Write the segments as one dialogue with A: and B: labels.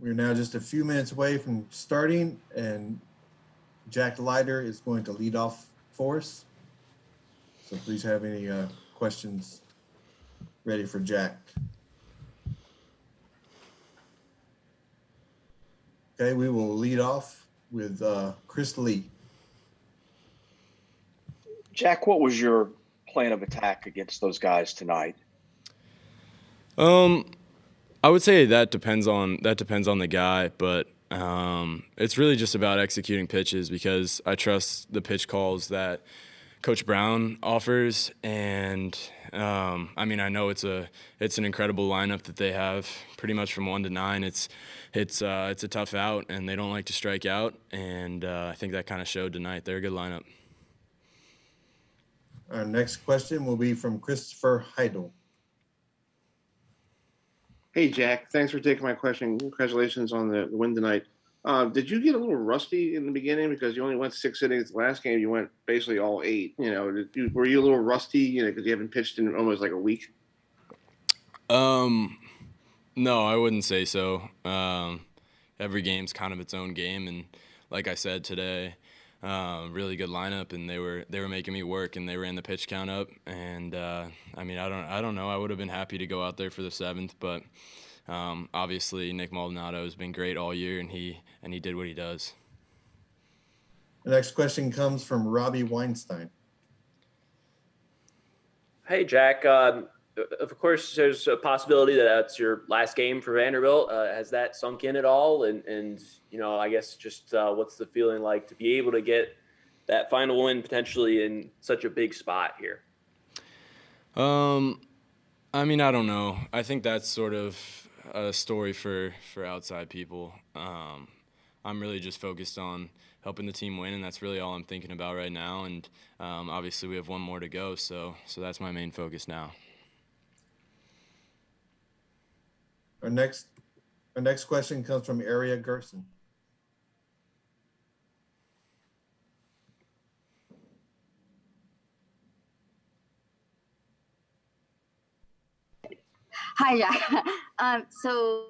A: We're now just a few minutes away from starting, and Jack Leiter is going to lead off for us. So please have any questions ready for Jack. Okay, we will lead off with Chris Lee.
B: Jack, what was your plan of attack against those guys tonight?
C: I would say that depends on the guy, but it's really just about executing pitches because I trust the pitch calls that Coach Brown offers, and I know it's an incredible lineup that they have, pretty much from 1 to 9. It's a tough out, and they don't like to strike out, and I think that kind of showed tonight. They're a good lineup.
A: Our next question will be from Christopher Heidel.
D: Hey, Jack. Thanks for taking my question. Congratulations on the win tonight. Did you get a little rusty in the beginning because you only went 6 innings? The last game you went basically all 8. Were you a little rusty? Because you haven't pitched in almost like a week.
C: No, I wouldn't say so. Every game's kind of its own game, and like I said today, really good lineup, and they were making me work, and they ran the pitch count up, and I don't know. I would have been happy to go out there for the 7th, but obviously Nick Maldonado has been great all year, and he did what he does.
A: The next question comes from Robbie Weinstein.
E: Hey, Jack. Of course, there's a possibility that that's your last game for Vanderbilt. Has that sunk in at all? And I guess just what's the feeling like to be able to get that final win potentially in such a big spot here?
C: I don't know. I think that's sort of a story for outside people. I'm really just focused on helping the team win, and that's really all I'm thinking about right now. And obviously we have one more to go, so that's my main focus now.
A: Our next question comes from Aria Gerson.
F: Hi, Jack. So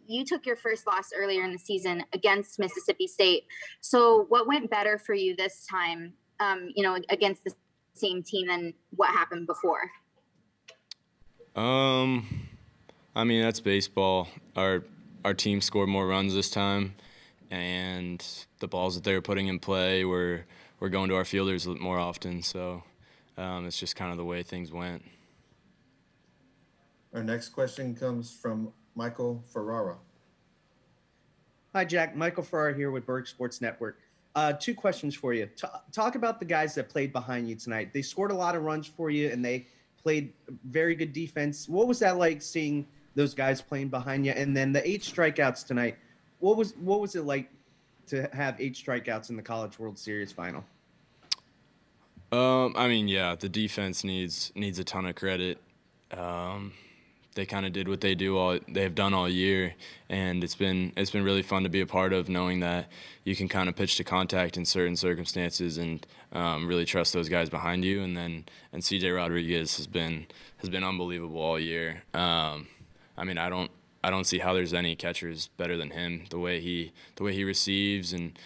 F: you took your first loss earlier in the season against Mississippi State. So what went better for you this time, against the same team than what happened before?
C: That's baseball. Our team scored more runs this time, and the balls that they were putting in play were going to our fielders more often. So it's just kind of the way things went.
A: Our next question comes from Michael Ferrara.
G: Hi, Jack. Michael Ferrara here with Berg Sports Network. 2 questions for you. Talk about the guys that played behind you tonight. They scored a lot of runs for you, and they played very good defense. What was that like seeing those guys playing behind you? And then the 8 strikeouts tonight, what was it like to have 8 strikeouts in the College World Series final?
C: The defense needs a ton of credit. They kind of did what they have done all year, and it's been really fun to be a part of, knowing that you can kind of pitch to contact in certain circumstances and really trust those guys behind you. And CJ Rodriguez has been unbelievable all year. I don't see how there's any catchers better than him. The way he receives, and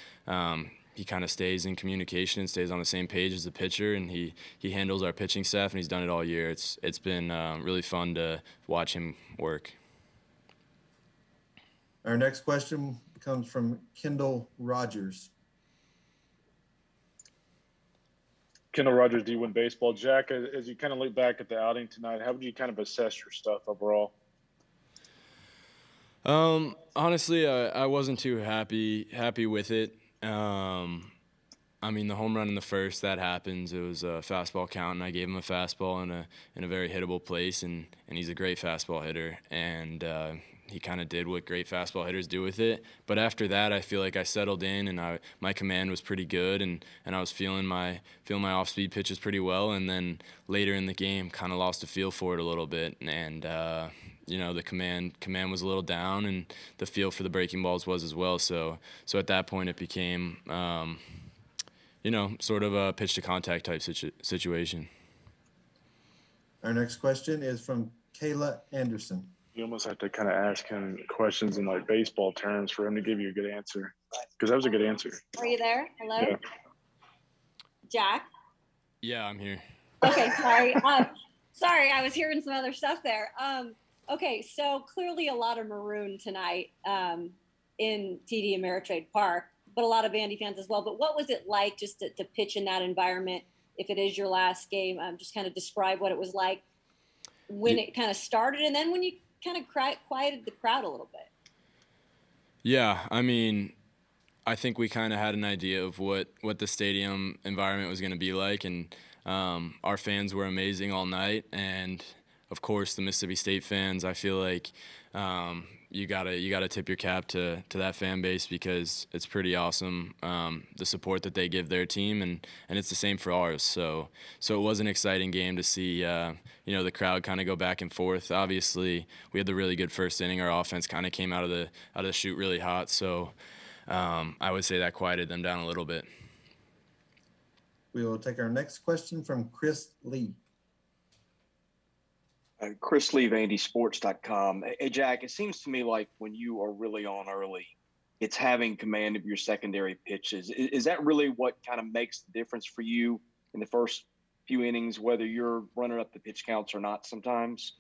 C: he kind of stays in communication and stays on the same page as the pitcher, and he handles our pitching staff, and he's done it all year. It's been really fun to watch him work.
A: Our next question comes from Kendall Rogers.
H: Kendall Rogers, D1 Baseball. Jack, as you kind of look back at the outing tonight, how would you kind of assess your stuff overall?
C: Honestly, I wasn't too happy with it. The home run in the first, that happens. It was a fastball count, and I gave him a fastball in a very hittable place, and he's a great fastball hitter, and he kind of did what great fastball hitters do with it. But after that, I feel like I settled in, and my command was pretty good, and I was feeling my off-speed pitches pretty well. And then later in the game, kind of lost a feel for it a little bit, and the command was a little down, and the feel for the breaking balls was as well. So at that point, it became sort of a pitch to contact type situation.
A: Our next question is from Kayla Anderson.
H: You almost have to kind of ask him questions in like baseball terms for him to give you a good answer. Because that was a good answer.
I: Are you there? Hello?
H: Yeah.
I: Jack?
C: Yeah, I'm here.
I: Okay, sorry. Sorry, I was hearing some other stuff there. Okay, so clearly a lot of maroon tonight in TD Ameritrade Park, but a lot of Vandy fans as well. But what was it like just to pitch in that environment? If it is your last game, just kind of describe what it was like when it kind of started, and then when you kind of quieted the crowd a little bit.
C: Yeah, I mean, I think we kind of had an idea of what the stadium environment was going to be like, and our fans were amazing all night. And of course, the Mississippi State fans, I feel like you gotta tip your cap to that fan base, because it's pretty awesome, the support that they give their team, and it's the same for ours. So it was an exciting game to see the crowd kind of go back and forth. Obviously, we had the really good first inning. Our offense kind of came out of the chute really hot. So I would say that quieted them down a little bit.
A: We will take our next question from Chris Lee.
B: Chris Lee, VandySports.com. Hey, Jack, it seems to me like when you are really on early, it's having command of your secondary pitches. Is that really what kind of makes the difference for you in the first few innings, whether you're running up the pitch counts or not sometimes?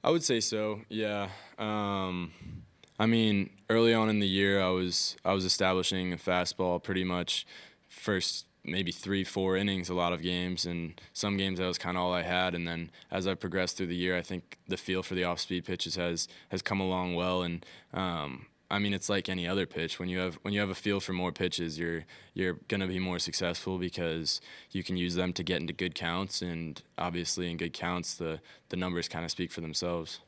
C: I would say so, yeah. I mean, early on in the year, I was establishing a fastball pretty much first maybe 3-4 innings a lot of games, and some games that was kind of all I had. And then as I progressed through the year, I think the feel for the off-speed pitches has come along well. And I mean, it's like any other pitch. When you have a feel for more pitches, you're going to be more successful, because you can use them to get into good counts, and obviously in good counts the numbers kind of speak for themselves.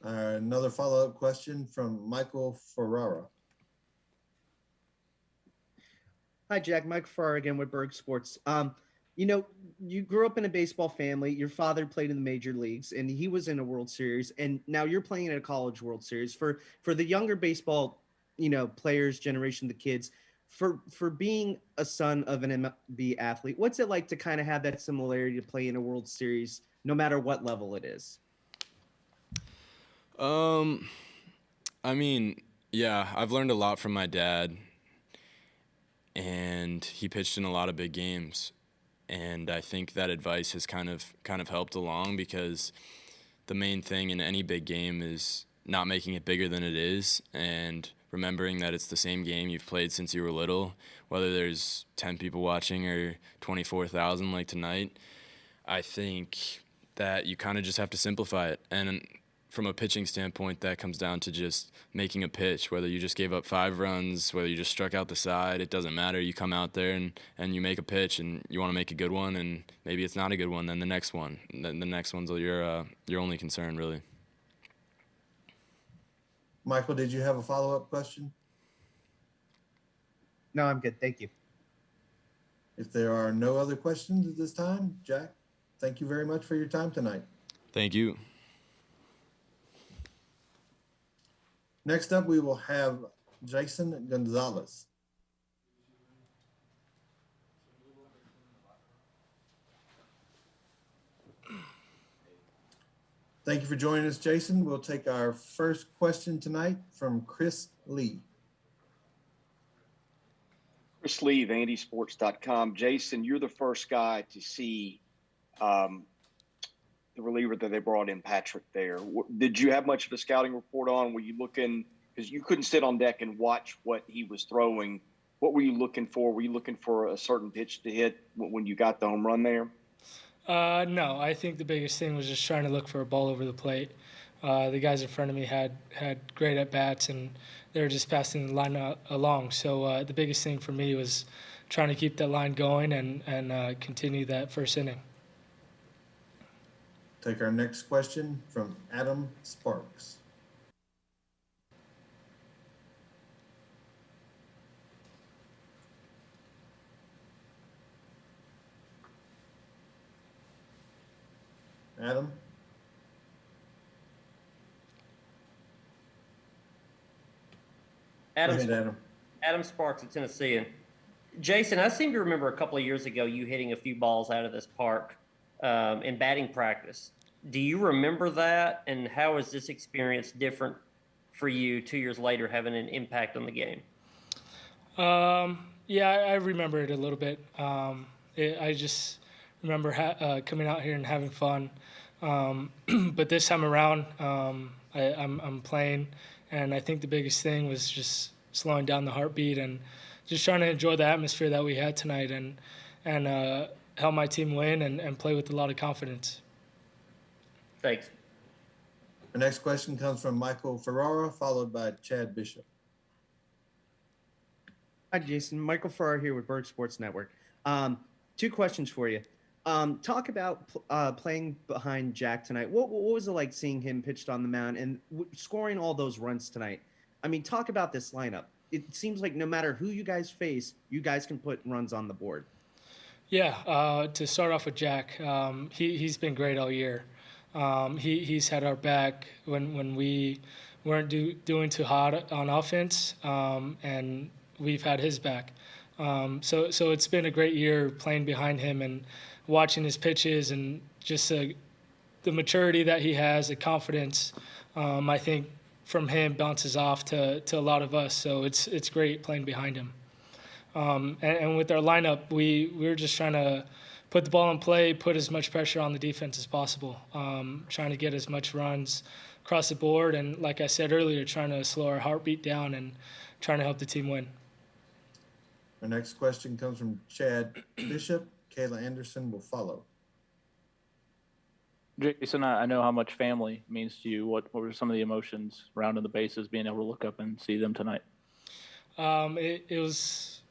A: Another follow-up question from Michael Ferrara.
G: Hi, Jack. Mike Farrar again with Berg Sports. You grew up in a baseball family. Your father played in the major leagues, and he was in a World Series. And now you're playing in a college World Series. For the younger baseball, players, generation, the kids, for being a son of an MLB athlete, what's it like to kind of have that similarity to play in a World Series, no matter what level it is?
C: I mean, yeah, I've learned a lot from my dad, and he pitched in a lot of big games, and I think that advice has kind of helped along, because the main thing in any big game is not making it bigger than it is, and remembering that it's the same game you've played since you were little, whether there's 10 people watching or 24,000 like tonight. I think that you kind of just have to simplify it, and from a pitching standpoint, that comes down to just making a pitch. Whether you just gave up 5 runs, whether you just struck out the side, it doesn't matter. You come out there and you make a pitch, and you want to make a good one, and maybe it's not a good one, then the next one. Then the next one's your only concern, really.
A: Michael, did you have a follow-up question?
G: No, I'm good. Thank you.
A: If there are no other questions at this time, Jack, thank you very much for your time tonight.
C: Thank you.
A: Next up, we will have Jason Gonzalez. Thank you for joining us, Jason. We'll take our first question tonight from Chris Lee.
B: Chris Lee, VandySports.com. Jason, you're the first guy to see the reliever that they brought in, Patrick, there. Did you have much of a scouting report on? Were you looking, because you couldn't sit on deck and watch what he was throwing. What were you looking for? Were you looking for a certain pitch to hit when you got the home run there?
J: No, I think the biggest thing was just trying to look for a ball over the plate. The guys in front of me had great at-bats, and they were just passing the line along. So the biggest thing for me was trying to keep that line going and continue that first inning.
A: Take our next question from Adam Sparks. Adam? Go ahead, Adam.
K: Adam Sparks at Tennessee. And Jason, I seem to remember a couple of years ago you hitting a few balls out of this park in batting practice. Do you remember that? And how is this experience different for you 2 years later, having an impact on the game?
J: Yeah, I remember it a little bit. I just remember coming out here and having fun. But this time around, I'm playing, and I think the biggest thing was just slowing down the heartbeat and just trying to enjoy the atmosphere that we had tonight and help my team win and play with a lot of confidence.
K: Thanks.
A: Our next question comes from Michael Ferrara, followed by Chad Bishop.
G: Hi, Jason. Michael Farrar here with Bird Sports Network. 2 questions for you. Talk about playing behind Jack tonight. What was it like seeing him pitched on the mound and scoring all those runs tonight? I mean, talk about this lineup. It seems like no matter who you guys face, you guys can put runs on the board.
J: Yeah, to start off with Jack, he's been great all year. He's had our back when we weren't doing too hot on offense, and we've had his back. So it's been a great year playing behind him and watching his pitches and just the maturity that he has, the confidence. I think from him bounces off to a lot of us. So it's great playing behind him. And with our lineup, we're just trying to put the ball in play, put as much pressure on the defense as possible, trying to get as much runs across the board. And like I said earlier, trying to slow our heartbeat down and trying to help the team win.
A: Our next question comes from Chad Bishop. Kayla Anderson will follow.
L: Jason, I know how much family means to you. What were some of the emotions rounding the bases, being able to look up and see them tonight?
J: It was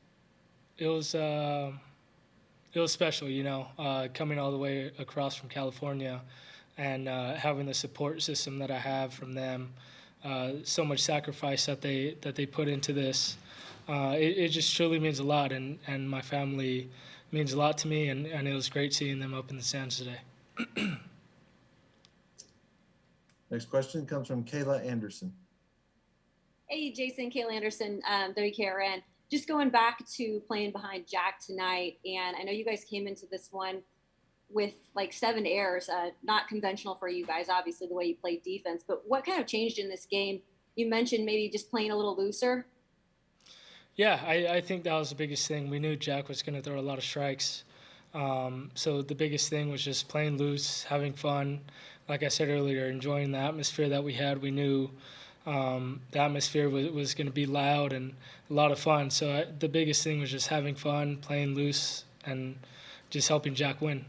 J: special, you know, coming all the way across from California and having the support system that I have from them. So much sacrifice that they put into this. It just truly means a lot, and my family means a lot to me, and it was great seeing them up in the stands today.
A: Next question comes from Kayla Anderson.
I: Hey, Jason, Kayla Anderson, WKRN. Just going back to playing behind Jack tonight, and I know you guys came into this one with like 7 errors, not conventional for you guys, obviously, the way you played defense, but what kind of changed in this game? You mentioned maybe just playing a little looser.
J: Yeah, I think that was the biggest thing. We knew Jack was going to throw a lot of strikes. So the biggest thing was just playing loose, having fun. Like I said earlier, enjoying the atmosphere that we had. We knew the atmosphere was going to be loud and a lot of fun. So the biggest thing was just having fun, playing loose, and just helping Jack win.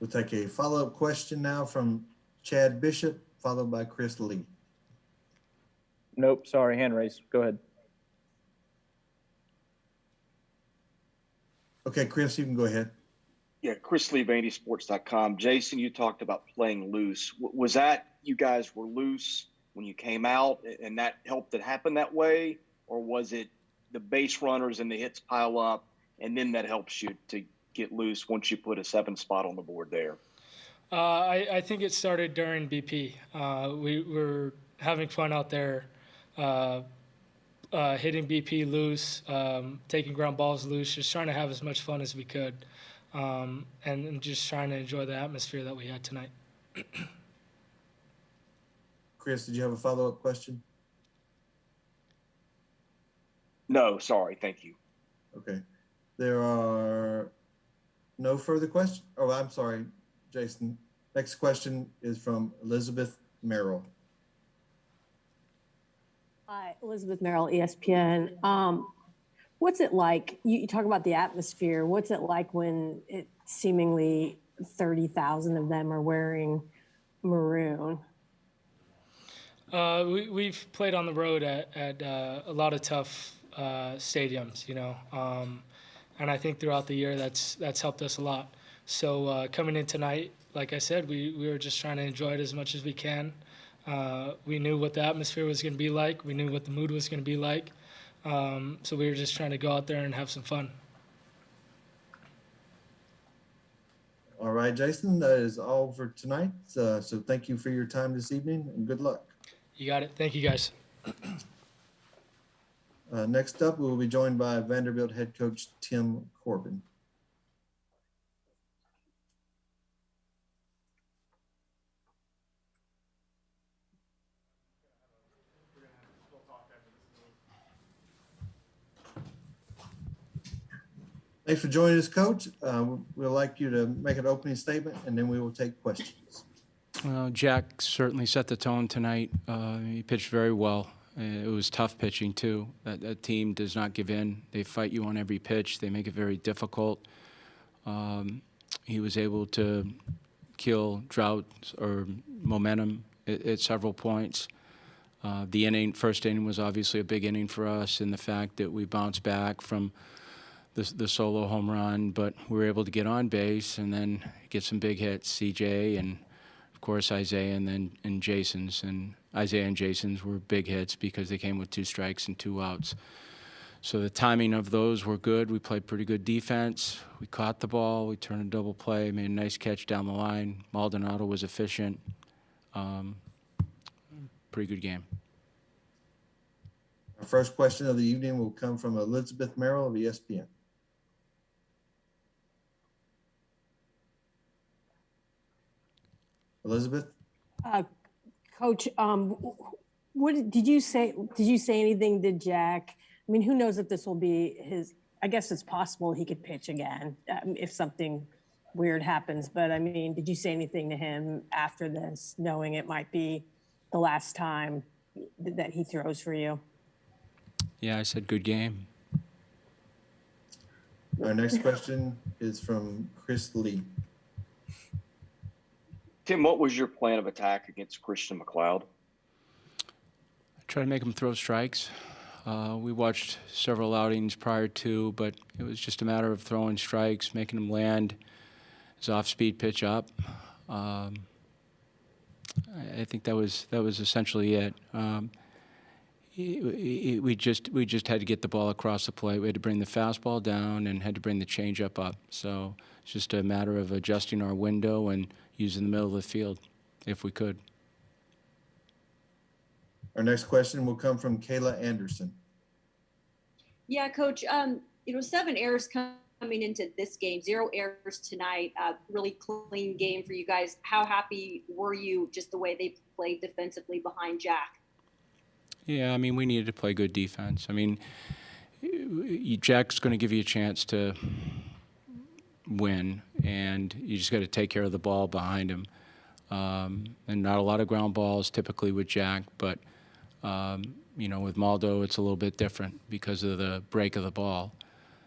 A: We'll take a follow-up question now from Chad Bishop, followed by Chris Lee.
L: Nope, sorry, hand raised. Go ahead.
A: Okay, Chris, you can go ahead.
B: Yeah, Chris Lee, VandySports.com. Jason, you talked about playing loose. Was that you guys were loose when you came out and that helped it happen that way? Or was it the base runners and the hits pile up and then that helps you to get loose once you put a 7 spot on the board there?
J: I think it started during BP. We were having fun out there, hitting BP loose, taking ground balls loose, just trying to have as much fun as we could, and just trying to enjoy the atmosphere that we had tonight.
A: Chris, did you have a follow-up question?
B: No, sorry. Thank you.
A: Okay. There are no further questions. Oh, I'm sorry, Jason. Next question is from Elizabeth Merrill.
M: Hi, Elizabeth Merrill, ESPN. What's it like? You talk about the atmosphere. What's it like when it seemingly 30,000 of them are wearing maroon?
J: We've played on the road at a lot of tough stadiums, you know, and I think throughout the year that's helped us a lot. So coming in tonight, like I said, we were just trying to enjoy it as much as we can. We knew what the atmosphere was going to be like. We knew what the mood was going to be like. So we were just trying to go out there and have some fun.
A: All right, Jason, that is all for tonight. So thank you for your time this evening and good luck.
J: You got it. Thank you, guys.
A: Next up, we will be joined by Vanderbilt head coach Tim Corbin. Thanks for joining us, Coach. We'd like you to make an opening statement, and then we will take questions.
N: Well, Jack certainly set the tone tonight. He pitched very well. It was tough pitching, too. That team does not give in. They fight you on every pitch. They make it very difficult. He was able to kill drought or momentum at several points. The first inning was obviously a big inning for us in the fact that we bounced back from the solo home run, but we were able to get on base and then get some big hits, CJ and, of course, Isaiah and Jason's. And Isaiah and Jason's were big hits because they came with 2 strikes and 2 outs. So the timing of those were good. We played pretty good defense. We caught the ball. We turned a double play, made a nice catch down the line. Maldonado was efficient. Pretty good game.
A: Our first question of the evening will come from Elizabeth Merrill of ESPN. Elizabeth?
M: Coach, what did you say? Did you say anything to Jack? I mean, who knows if this will be his? I guess it's possible he could pitch again if something weird happens. But I mean, did you say anything to him after this, knowing it might be the last time that he throws for you?
N: Yeah, I said good game.
A: Our next question is from Chris Lee.
B: Tim, what was your plan of attack against Christian McLeod?
N: I tried to make him throw strikes. We watched several outings prior to, but it was just a matter of throwing strikes, making him land his off-speed pitch up. I think that was essentially it. We just had to get the ball across the plate. We had to bring the fastball down and had to bring the changeup up. So it's just a matter of adjusting our window and using the middle of the field if we could.
A: Our next question will come from Kayla Anderson.
I: Yeah, Coach, 7 errors coming into this game, 0 errors tonight, really clean game for you guys. How happy were you just the way they played defensively behind Jack?
N: Yeah, I mean, we needed to play good defense. I mean, Jack's going to give you a chance to win, and you just got to take care of the ball behind him. And not a lot of ground balls typically with Jack, but, with Maldo, it's a little bit different because of the break of the ball.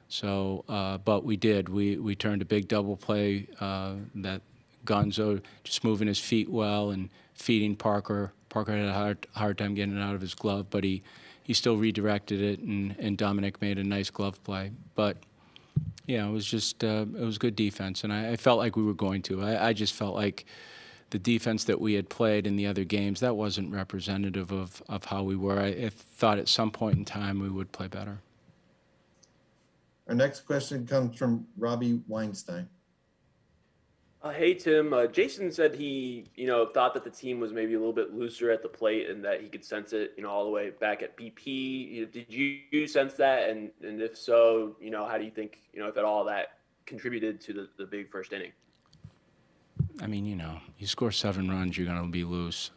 N: So, but we did. We turned a big double play that Gonzo just moving his feet well and feeding Parker. Parker had a hard time getting it out of his glove, but he still redirected it, and Dominic made a nice glove play. But, yeah, it was just it was good defense, and I felt like we were going to. I just felt like the defense that we had played in the other games, that wasn't representative of how we were. I thought at some point in time we would play better.
A: Our next question comes from Robbie Weinstein.
E: Hey, Tim. Jason said he, thought that the team was maybe a little bit looser at the plate and that he could sense it, all the way back at BP. Did you sense that? And if so, how do you think, if at all, that contributed to the big first inning?
N: I mean, you score 7 runs, you're going to be loose.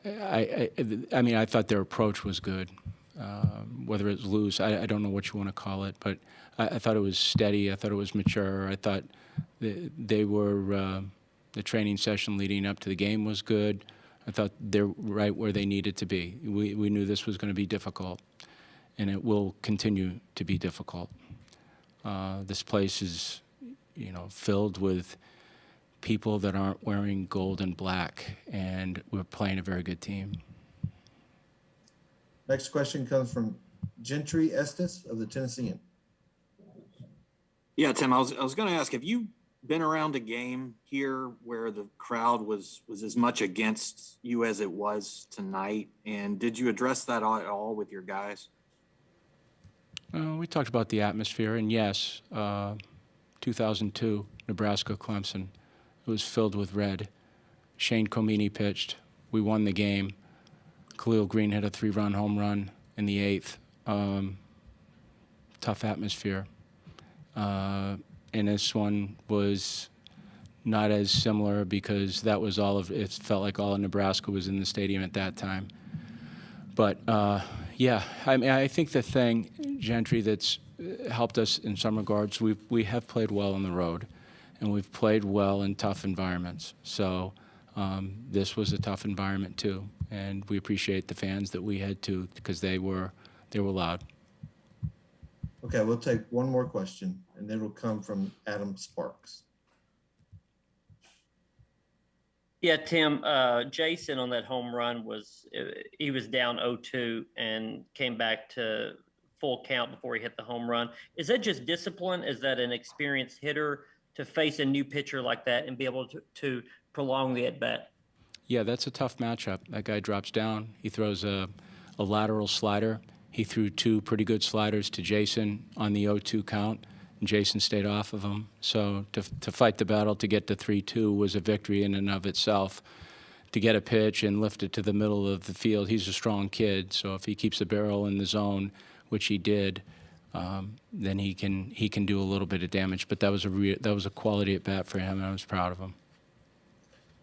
N: I thought their approach was good. Whether it's loose, I don't know what you want to call it, but I thought it was steady. I thought it was mature. I thought they were the training session leading up to the game was good. I thought they're right where they needed to be. We knew this was going to be difficult, and it will continue to be difficult. This place is, filled with people that aren't wearing gold and black, and we're playing a very good team.
A: Next question comes from Gentry Estes of the Tennessean.
O: Yeah, Tim, I was going to ask, have you been around a game here where the crowd was as much against you as it was tonight? And did you address that at all with your guys?
N: We talked about the atmosphere, and yes, 2002, Nebraska-Clemson. It was filled with red. Shane Comini pitched. We won the game. Khalil Green hit a 3-run home run in the 8th. Tough atmosphere. And this one was not as similar because that was it felt like all of Nebraska was in the stadium at that time. But, yeah, I mean, I think the thing, Gentry, that's helped us in some regards. We have played well on the road, and we've played well in tough environments. So this was a tough environment too, and we appreciate the fans that we had to, because they were loud.
A: Okay, we'll take one more question, and then it'll come from Adam Sparks.
K: Yeah, Tim, Jason on that home run he was down 0-2 and came back to full count before he hit the home run. Is that just discipline? Is that an experienced hitter to face a new pitcher like that and be able to prolong the at-bat?
N: Yeah, that's a tough matchup. That guy drops down. He throws a lateral slider. He threw two pretty good sliders to Jason on the 0-2 count, and Jason stayed off of him. So to fight the battle to get to 3-2 was a victory in and of itself. To get a pitch and lift it to the middle of the field, he's a strong kid. So if he keeps the barrel in the zone, which he did, then he can do a little bit of damage. But that was a quality at bat for him, and I was proud of him.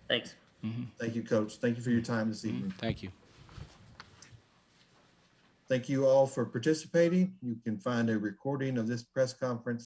K: Thanks.
N: Mm-hmm.
A: Thank you, Coach. Thank you for your time this evening.
N: Thank you.
A: Thank you all for participating. You can find a recording of this press conference